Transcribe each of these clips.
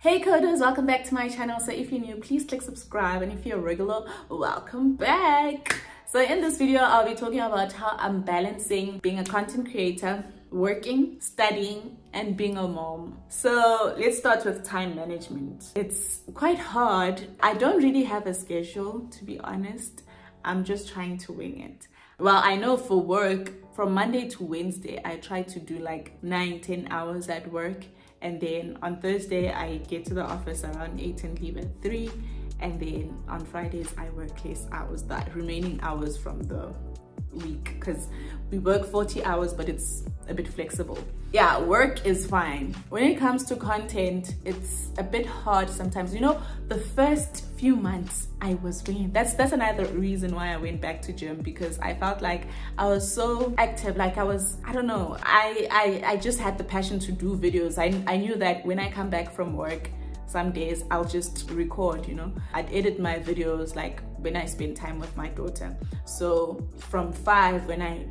Hey coders, welcome back to my channel. So if you're new, please click subscribe, and if you're a regular, welcome back. So in this video, I'll be talking about how I'm balancing being a content creator, working, studying, and being a mom. So let's start with time management. It's quite hard. I don't really have a schedule, to be honest. I'm just trying to wing it. Well, I know for work, from Monday to Wednesday, I try to do like 9-10 hours at work. And then on Thursday, I get to the office around 8 and leave at 3. And then on Fridays, I work less hours, the remaining hours from the week, because we work 40 hours, but it's a bit flexible. Yeah, work is fine. When it comes to content, it's a bit hard sometimes. You know, the first few months I was winging. That's another reason why I went back to gym, because I felt like I was so active. Like I don't know, I just had the passion to do videos. I knew that when I come back from work, some days I'll just record, you know. I'd edit my videos like when I spend time with my daughter. So from 5, when I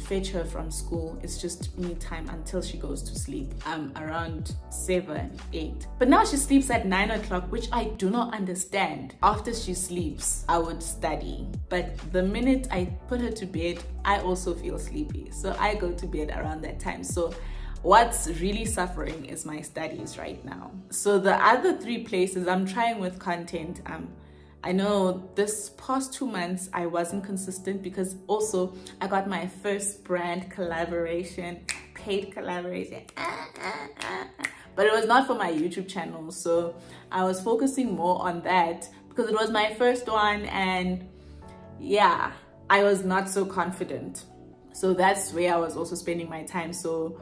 fetch her from school, it's just me time until she goes to sleep. Around 7, 8. But now she sleeps at 9 o'clock, which I do not understand. After she sleeps, I would study. But the minute I put her to bed, I also feel sleepy. So I go to bed around that time. So what's really suffering is my studies right now. So the other 3 places I'm trying with content, I know this past 2 months I wasn't consistent because also I got my first brand collaboration, paid collaboration. But it was not for my YouTube channel. So I was focusing more on that because it was my first one, and yeah, I was not so confident. So that's where I was also spending my time. So,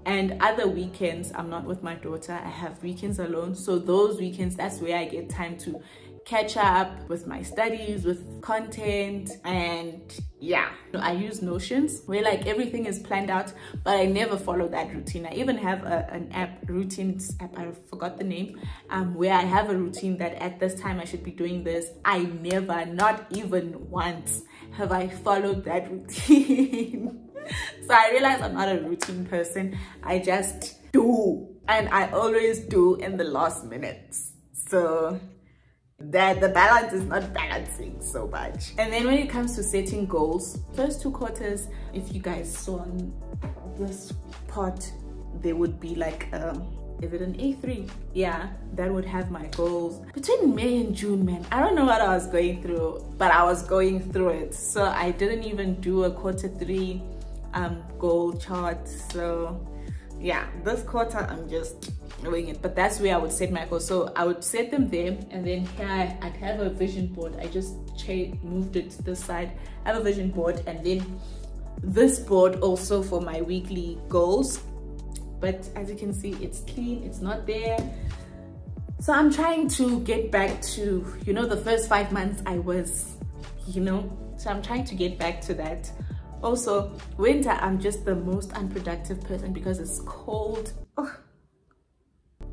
and other weekends, I'm not with my daughter. I have weekends alone. So those weekends, that's where I get time to catch up with my studies, with content. And yeah, I use Notions where like everything is planned out, but I never follow that routine. I even have an app, routines app, I forgot the name, where I have a routine that at this time I should be doing this. I never, not even once, have I followed that routine. So I realize I'm not a routine person. I just do, and I always do in the last minutes. So that the balance is not balancing so much. And then when it comes to setting goals, first 2 quarters, if you guys saw on this part, there would be like is it an A3? Yeah, that would have my goals. Between May and June, man, I don't know what I was going through, but I was going through it. So I didn't even do a quarter 3 goal chart. So yeah, this quarter I'm just doing it, but that's where I would set my goals. So I would set them there, and then here I'd have a vision board. I just moved it to this side. I have a vision board, and then this board also for my weekly goals. But as you can see, it's clean, it's not there. So I'm trying to get back to, you know, the first 5 months I was, you know, so I'm trying to get back to that. Also, winter, I'm just the most unproductive person because it's cold. Ugh.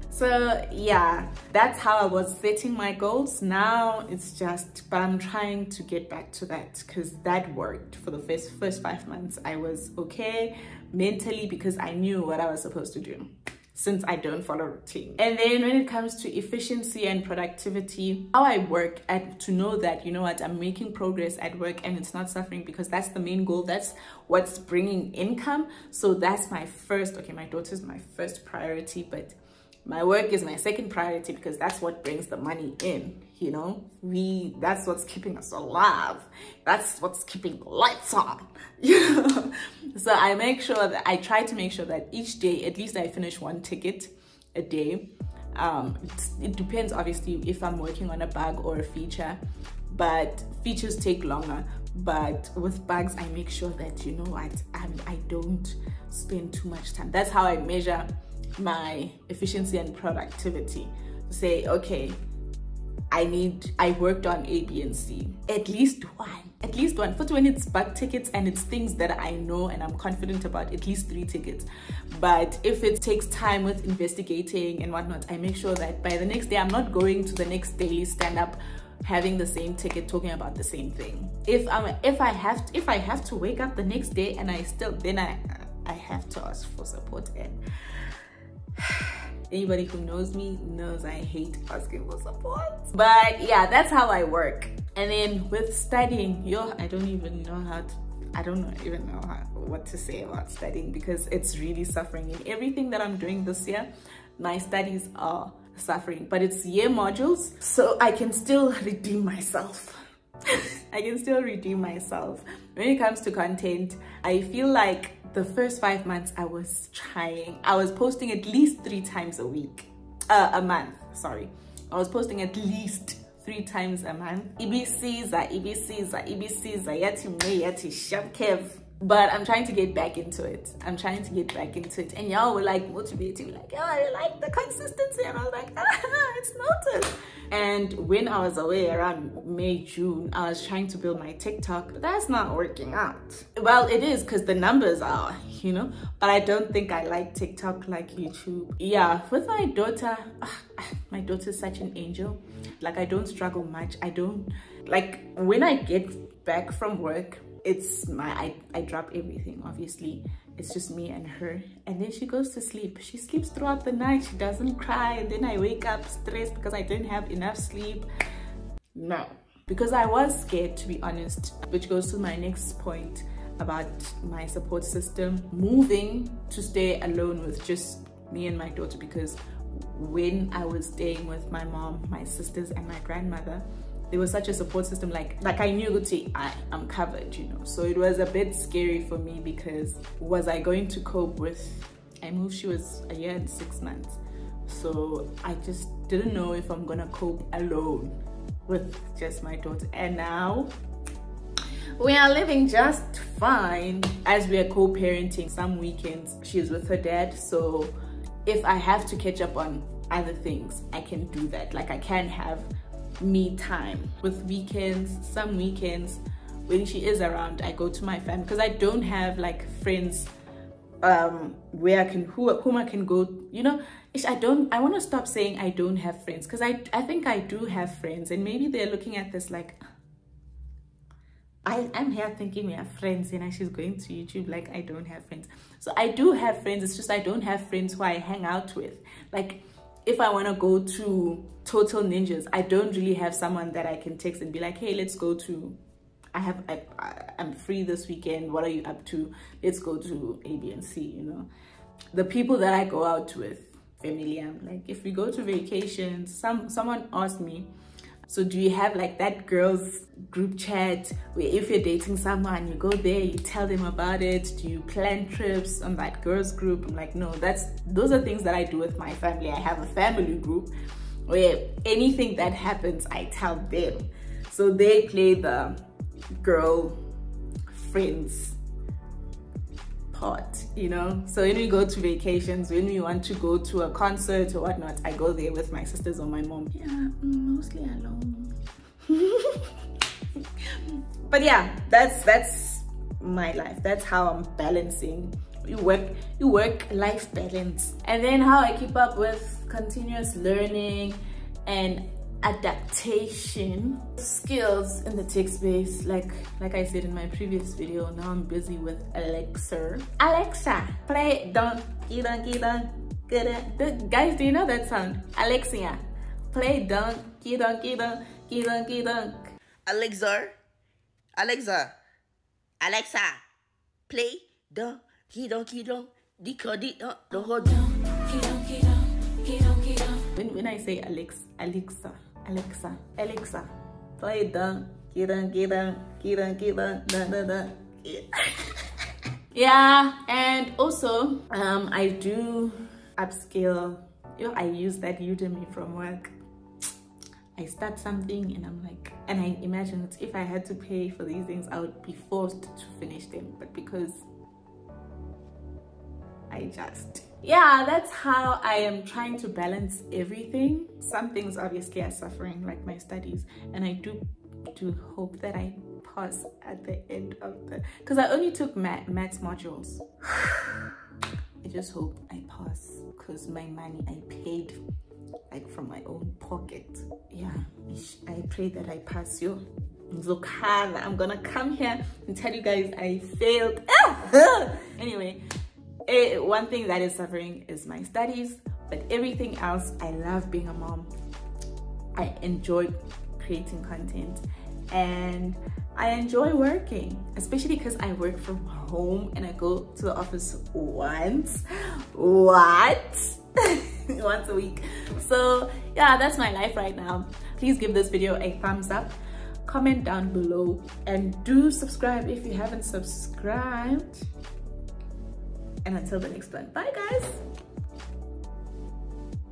So yeah, that's how I was setting my goals. Now it's just, but I'm trying to get back to that because that worked for the first 5 months. I was okay mentally because I knew what I was supposed to do, since I don't follow routine. And then when it comes to efficiency and productivity, how I work at to know that, you know what, I'm making progress at work and it's not suffering, because that's the main goal. That's what's bringing income. So that's my first, okay, my daughter's my first priority, but my work is my second priority because that's what brings the money in, you know. That's what's keeping us alive. That's what's keeping the lights on, you know. So I try to make sure that each day, at least I finish 1 ticket a day. It depends, obviously, if I'm working on a bug or a feature, but features take longer. But with bugs, I make sure that, you know what, I don't spend too much time. That's how I measure my efficiency and productivity. Say, okay, I worked on A, B, and C. At least one. But when it's bug tickets and it's things that I know and I'm confident about, at least 3 tickets. But if it takes time with investigating and whatnot, I make sure that by the next day, I'm not going to the next daily stand-up having the same ticket, talking about the same thing. If I have to wake up the next day and I have to ask for support, and Anybody who knows me knows I hate asking for support. But yeah, that's how I work. And then with studying, I don't even know what to say about studying, because it's really suffering. In everything that I'm doing this year, my studies are suffering, but it's year modules, so I can still redeem myself. I can still redeem myself. When it comes to content, I feel like the first 5 months I was trying. I was posting at least 3 times a month, sorry. I was posting at least 3 times a month. Ibisiza, yati me, yati shabkev. But I'm trying to get back into it. And y'all were like motivating, like, oh, I like the consistency. And I was like, it's noticed. And when I was away around May, June, I was trying to build my TikTok, but that's not working out. Well, it is, because the numbers are, but I don't think I like TikTok like YouTube. Yeah, with my daughter, my daughter's such an angel. Like, I don't struggle much. I don't, like, when I get back from work, it's I drop everything, obviously. It's just me and her, and then she goes to sleep. She sleeps throughout the night. She doesn't cry, and then I wake up stressed because I didn't have enough sleep. No, because I was scared, to be honest, which goes to my next point about my support system. Moving to stay alone with just me and my daughter, because when I was staying with my mom, my sisters, and my grandmother, there was such a support system. Like I knew I'm covered, so it was a bit scary for me, because was I going to cope with, I moved, she was 1 year and 6 months, so I just didn't know if I'm gonna cope alone with just my daughter. And now we are living just fine as we are co-parenting. Some weekends she's with her dad, so if I have to catch up on other things, I can do that. Like, I can have me time. With weekends, some weekends when she is around, I go to my family, because I don't have like friends where I can whom I can go, I want to stop saying I don't have friends, because I think I do have friends, and maybe they're looking at this like, I'm here thinking we have friends, and she's going to YouTube like I don't have friends. So I do have friends, it's just I don't have friends who I hang out with. Like, if I want to go to Total Ninjas, I don't really have someone that I can text and be like, hey, let's go to, I'm free this weekend, what are you up to? Let's go to A, B, and C, The people that I go out with, familiar, like if we go to vacations, someone asked me, so do you have like that girls group chat where if you're dating someone, you go there, you tell them about it? Do you plan trips on that girls group? I'm like, no, those are things that I do with my family. I have a family group where anything that happens, I tell them. So they play the girl friends part, So when we go to vacations, when we want to go to a concert or whatnot, I go there with my sisters or my mom. Yeah, mostly alone. But yeah, that's my life. That's how I'm balancing. You work life balance. And then how I keep up with continuous learning and adaptation skills in the tech space. Like I said in my previous video, now I'm busy with Alexa, play donkey donkey donkey. Guys, do you know that sound? Alexia, play donkey donkey donkey donkey donk. Alexa, play donkey donkey donk. When I say Alexa, play donkey donkey donkey donkey donk. Yeah, and also I do upskill. I use that Udemy from work. I start something and I'm like, and I imagine that if I had to pay for these things, I would be forced to finish them. But because yeah, that's how I am trying to balance everything. Some things obviously are suffering, like my studies, and I do hope that I pass at the end of because I only took maths modules. I just hope I pass, because my money I paid like from my own pocket. Yeah, I pray that I pass. I'm gonna come here and tell you guys I failed. Anyway, one thing that is suffering is my studies. But everything else, I love being a mom. I enjoy creating content and I enjoy working, especially because I work from home and I go to the office once once a week. So yeah, that's my life right now. Please give this video a thumbs up, comment down below, and do subscribe if you haven't subscribed. And until the next one, bye guys.